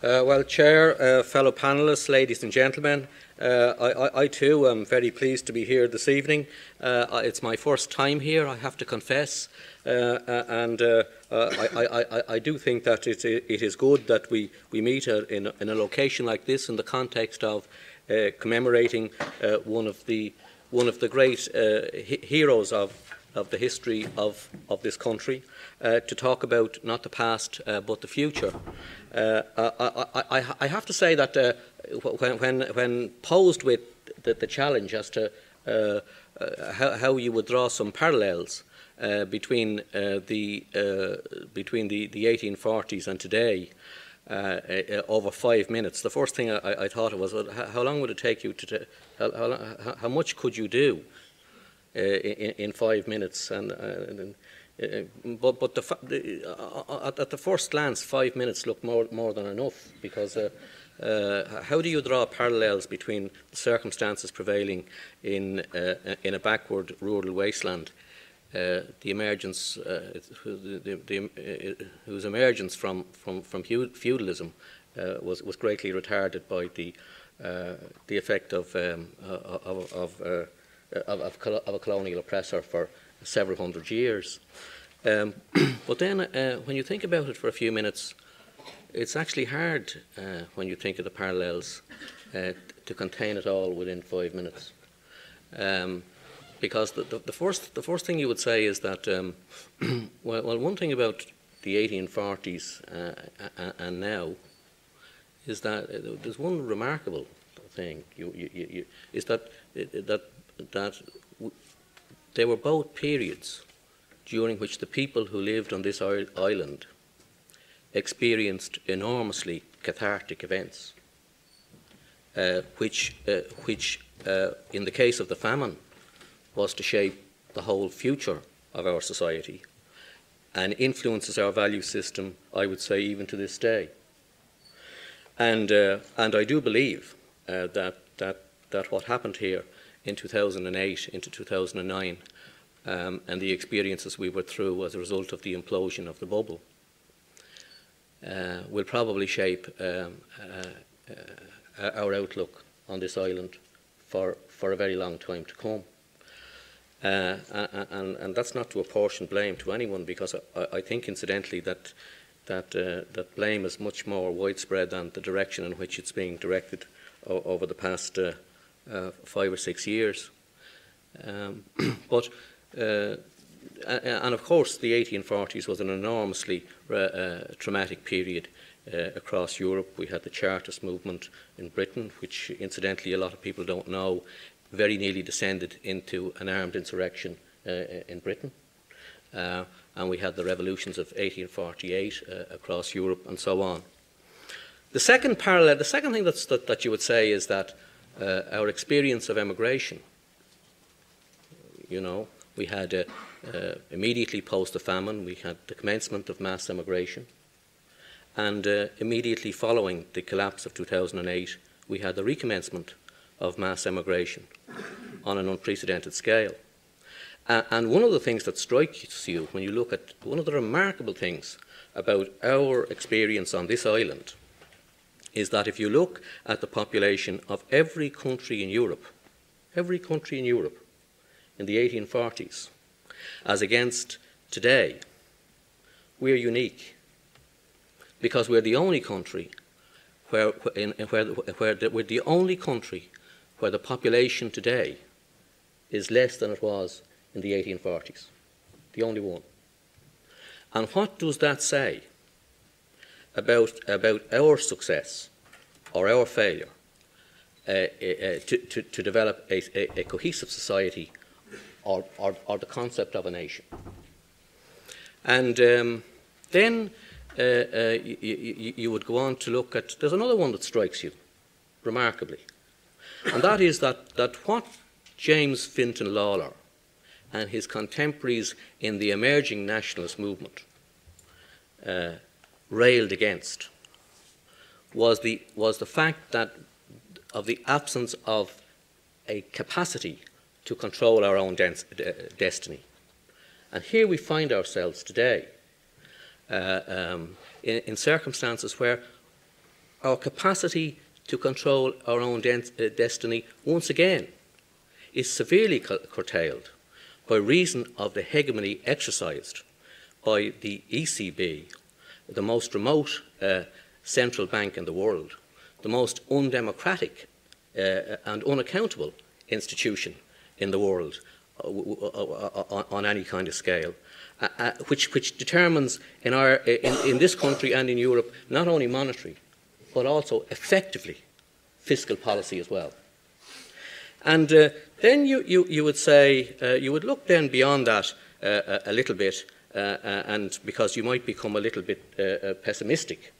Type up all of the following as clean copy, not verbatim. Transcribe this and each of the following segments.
Well, Chair, fellow panellists, ladies and gentlemen, I too am very pleased to be here this evening. It's my first time here, I have to confess, and I do think that it is good that we meet in a location like this in the context of commemorating one of the great heroes of the history of this country, to talk about not the past but the future. I have to say that when posed with the challenge as to how you would draw some parallels between the 1840s and today over 5 minutes, the first thing I thought of was, how long would it take you to how much could you do in 5 minutes? But at the first glance, 5 minutes look more than enough, because how do you draw parallels between the circumstances prevailing in a backward rural wasteland, the emergence, whose emergence from feudalism was greatly retarded by the effect of a colonial oppressor for several hundred years. But then when you think about it for a few minutes, it's actually hard when you think of the parallels to contain it all within 5 minutes. Because the first thing you would say is that, well, one thing about the 1840s and now is that there's one remarkable thing, is that they were both periods during which the people who lived on this island experienced enormously cathartic events, which in the case of the famine, was to shape the whole future of our society and influences our value system, I would say, even to this day. And I do believe that what happened here in 2008 into 2009 and the experiences we were through as a result of the implosion of the bubble will probably shape our outlook on this island for a very long time to come. And that's not to apportion blame to anyone, because I think, incidentally, that blame is much more widespread than the direction in which it's being directed over the past 5 or 6 years. But and of course, the 1840s was an enormously traumatic period across Europe. We had the Chartist movement in Britain, which, incidentally, a lot of people don't know, very nearly descended into an armed insurrection in Britain. And we had the revolutions of 1848 across Europe, and so on. The second parallel, the second thing that you would say is that our experience of emigration, we had immediately post the famine, we had the commencement of mass emigration, and immediately following the collapse of 2008, we had the recommencement of mass emigration on an unprecedented scale. And one of the things that strikes you when you look at one of the remarkable things about our experience on this island is that if you look at the population of every country in Europe in the 1840s, as against today, we're unique, because we're the only country where the population today is less than it was in the 1840s, the only one. And what does that say about our success or our failure to develop a cohesive society or the concept of a nation? And then you would go on to look at, there's another one that strikes you remarkably, and that is that what James Fintan Lalor and his contemporaries in the emerging nationalist movement railed against was the fact that of the absence of a capacity to control our own destiny. And here we find ourselves today in circumstances where our capacity to control our own destiny, once again, is severely curtailed by reason of the hegemony exercised by the ECB, the most remote central bank in the world, the most undemocratic and unaccountable institution in the world on any kind of scale, which determines in this country and in Europe not only monetary but also effectively fiscal policy as well. And then you would say, you would look then beyond that a little bit, and because you might become a little bit pessimistic,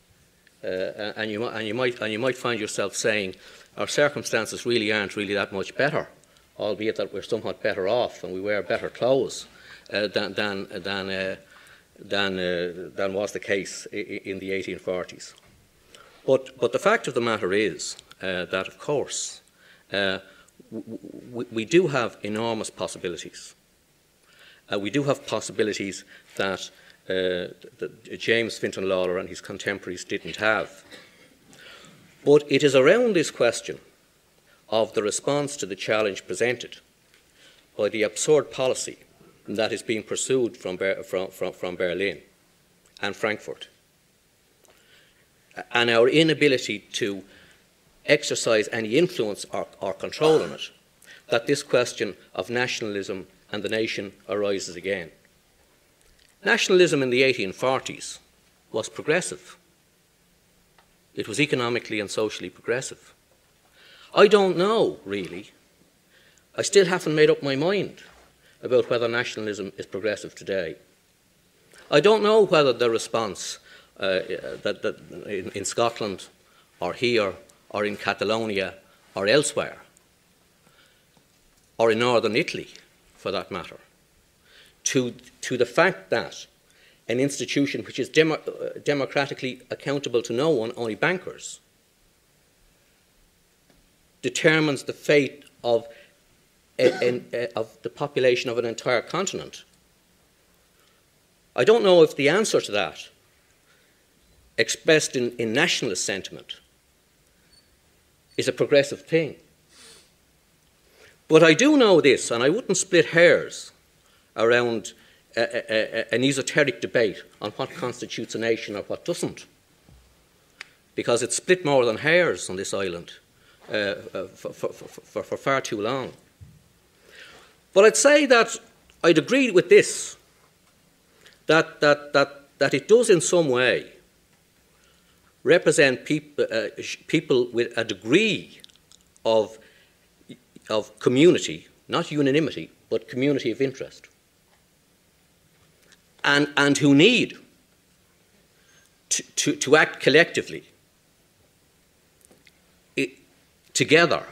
and you might find yourself saying, our circumstances really aren't really that much better, albeit that we're somewhat better off and we wear better clothes than was the case in the 1840s. But the fact of the matter is that, of course, we do have enormous possibilities. We do have possibilities that James Fintan Lalor and his contemporaries didn't have. But it is around this question of the response to the challenge presented by the absurd policy that is being pursued from Berlin and Frankfurt, and our inability to exercise any influence or control on it, that this question of nationalism and the nation arises again. Nationalism in the 1840s was progressive. It was economically and socially progressive. I don't know, really. I still haven't made up my mind about whether nationalism is progressive today. I don't know whether the response in Scotland or here or in Catalonia or elsewhere, or in northern Italy for that matter, to the fact that an institution which is democratically accountable to no one, only bankers, determines the fate of the population of an entire continent. I don't know if the answer to that, expressed in nationalist sentiment, is a progressive thing. But I do know this, and I wouldn't split hairs around an esoteric debate on what constitutes a nation or what doesn't, because it's split more than hairs on this island for far too long. But I'd say that I'd agree with this, that it does in some way represent people with a degree of community, not unanimity, but community of interest, and who need to act collectively together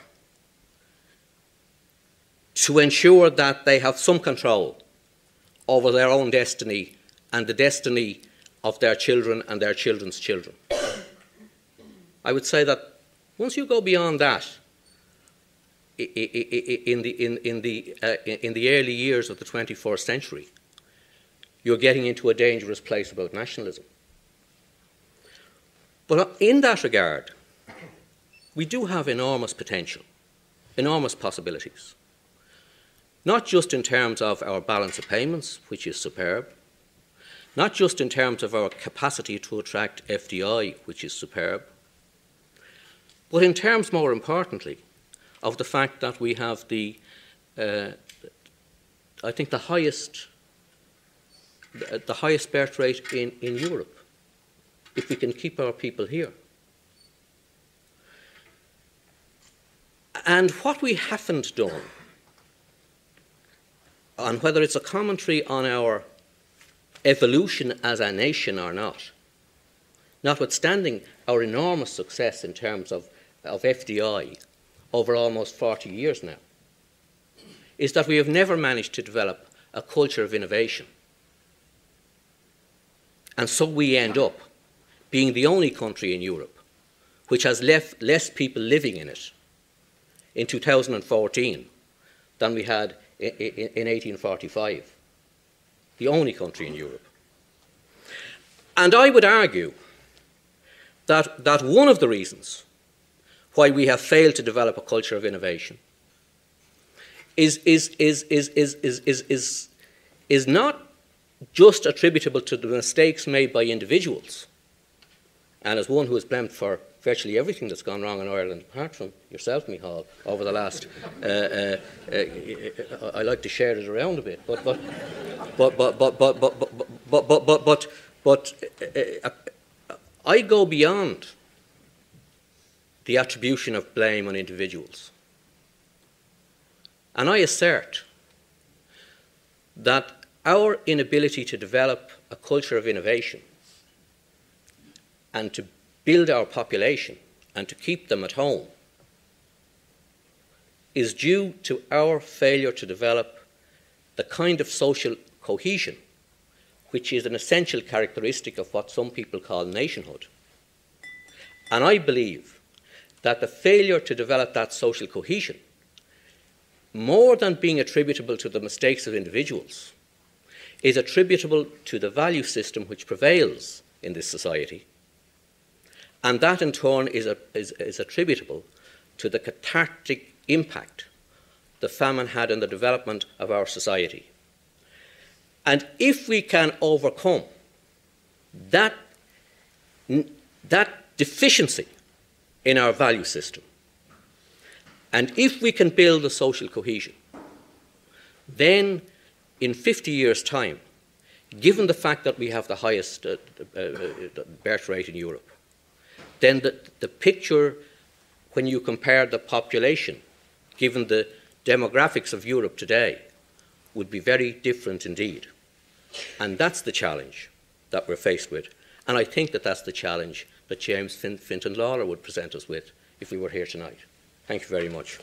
to ensure that they have some control over their own destiny and the destiny of their children and their children's children. I would say that once you go beyond that, in the early years of the 21st century, you're getting into a dangerous place about nationalism. But in that regard, we do have enormous potential, enormous possibilities. Not just in terms of our balance of payments, which is superb, not just in terms of our capacity to attract FDI, which is superb, but in terms, more importantly, of the fact that we have I think the highest birth rate in Europe, if we can keep our people here. And what we haven't done, and whether it's a commentary on our evolution as a nation or not, notwithstanding our enormous success in terms of FDI over almost 40 years now, is that we have never managed to develop a culture of innovation. And so we end up being the only country in Europe which has less people living in it in 2014 than we had in 1845. The only country in Europe. And I would argue that one of the reasons why we have failed to develop a culture of innovation is not just attributable to the mistakes made by individuals. And as one who is blamed for virtually everything that's gone wrong in Ireland, apart from yourself, Michal, over the last, I like to share it around a bit, but I go beyond the attribution of blame on individuals. And I assert that our inability to develop a culture of innovation and to build our population and to keep them at home is due to our failure to develop the kind of social cohesion which is an essential characteristic of what some people call nationhood. And I believe that the failure to develop that social cohesion, more than being attributable to the mistakes of individuals, is attributable to the value system which prevails in this society. And that in turn is attributable to the cathartic impact the famine had on the development of our society. And if we can overcome that deficiency in our value system, and if we can build a social cohesion, then in 50 years' time, given the fact that we have the highest birth rate in Europe, then the picture, when you compare the population, given the demographics of Europe today, would be very different indeed. And that's the challenge that we're faced with. And I think that that's the challenge that James Fintan Lalor would present us with if we were here tonight. Thank you very much.